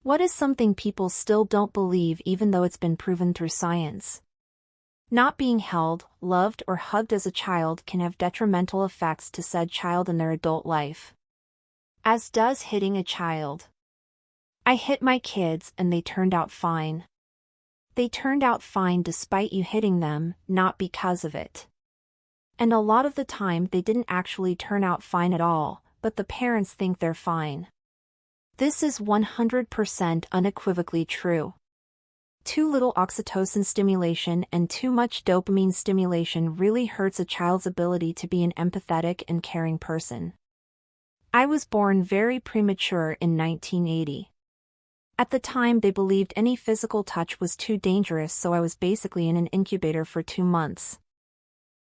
What is something people still don't believe even though it's been proven through science? Not being held, loved, or hugged as a child can have detrimental effects to said child in their adult life. As does hitting a child. I hit my kids and they turned out fine. They turned out fine despite you hitting them, not because of it. And a lot of the time they didn't actually turn out fine at all, but the parents think they're fine. This is 100% unequivocally true. Too little oxytocin stimulation and too much dopamine stimulation really hurts a child's ability to be an empathetic and caring person. I was born very premature in 1980. At the time they believed any physical touch was too dangerous, so I was basically in an incubator for 2 months.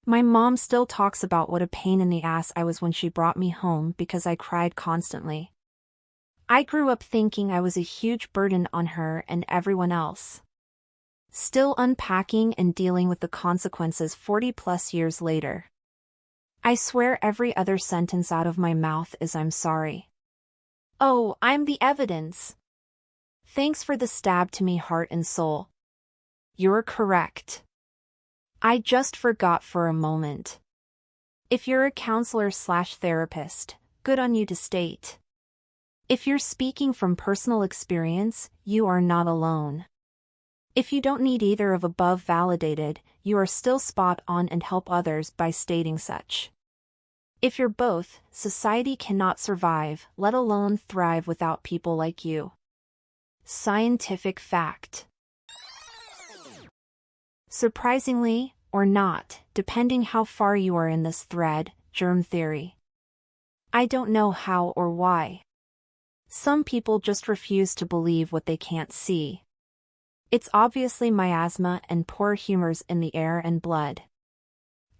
My mom still talks about what a pain in the ass I was when she brought me home because I cried constantly. I grew up thinking I was a huge burden on her and everyone else. Still unpacking and dealing with the consequences 40+ years later. I swear every other sentence out of my mouth is "I'm sorry." Oh, I'm the evidence. Thanks for the stab to me, heart and soul. You're correct. I just forgot for a moment. If you're a counselor/therapist, good on you to state. If you're speaking from personal experience, you are not alone. If you don't need either of above validated, you are still spot on and help others by stating such. If you're both, society cannot survive, let alone thrive without people like you. Scientific fact. Surprisingly, or not, depending how far you are in this thread, germ theory. I don't know how or why. Some people just refuse to believe what they can't see. It's obviously miasma and poor humors in the air and blood.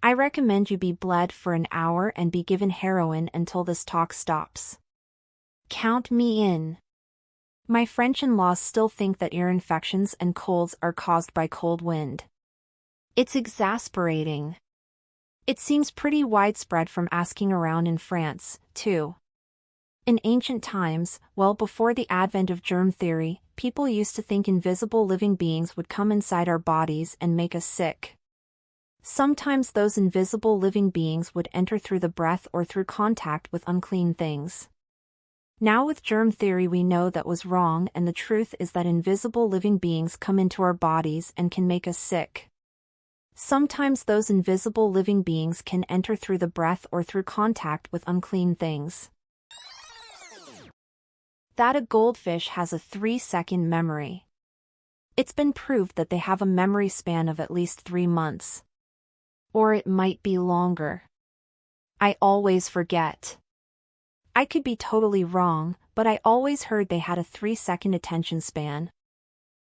I recommend you be bled for an hour and be given heroin until this talk stops. Count me in. My French-in-laws still think that ear infections and colds are caused by cold wind. It's exasperating. It seems pretty widespread from asking around in France, too. In ancient times, well before the advent of germ theory, people used to think invisible living beings would come inside our bodies and make us sick. Sometimes those invisible living beings would enter through the breath or through contact with unclean things. Now with germ theory we know that was wrong, and the truth is that invisible living beings come into our bodies and can make us sick. Sometimes those invisible living beings can enter through the breath or through contact with unclean things. That a goldfish has a 3-second memory. It's been proved that they have a memory span of at least 3 months. Or it might be longer. I always forget. I could be totally wrong, but I always heard they had a 3-second attention span.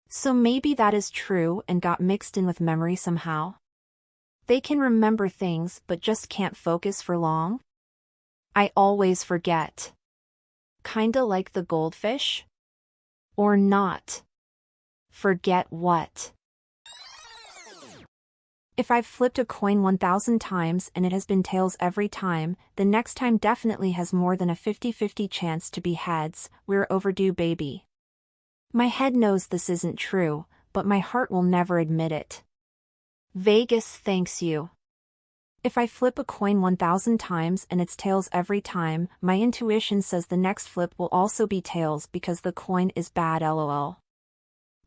So maybe that is true and got mixed in with memory somehow. They can remember things but just can't focus for long. I always forget. Kinda like the goldfish? Or not? Forget what? If I've flipped a coin 1,000 times and it has been tails every time, the next time definitely has more than a 50-50 chance to be heads. We're overdue, baby. My head knows this isn't true, but my heart will never admit it. Vegas thanks you. If I flip a coin 1,000 times and it's tails every time, my intuition says the next flip will also be tails because the coin is bad, lol.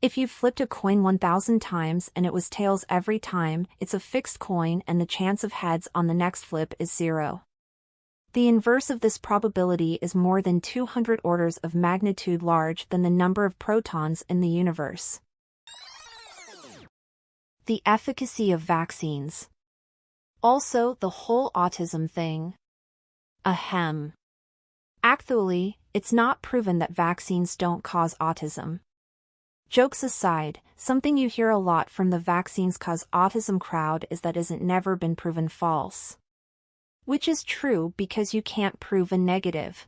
If you've flipped a coin 1,000 times and it was tails every time, it's a fixed coin and the chance of heads on the next flip is 0. The inverse of this probability is more than 200 orders of magnitude large than the number of protons in the universe. The efficacy of vaccines. Also, the whole autism thing. Ahem. Actually, it's not proven that vaccines don't cause autism. Jokes aside, something you hear a lot from the vaccines cause autism crowd is that isn't never been proven false. Which is true because you can't prove a negative.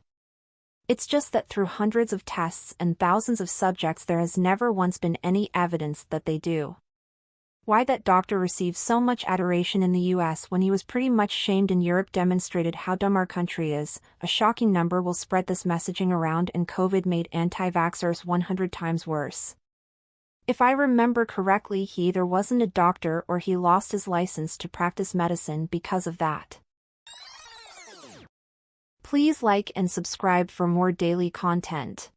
It's just that through hundreds of tests and thousands of subjects there has never once been any evidence that they do. Why that doctor received so much adoration in the US when he was pretty much shamed in Europe demonstrated how dumb our country is. A shocking number will spread this messaging around, and COVID made anti-vaxxers 100 times worse. If I remember correctly, he either wasn't a doctor or he lost his license to practice medicine because of that. Please like and subscribe for more daily content.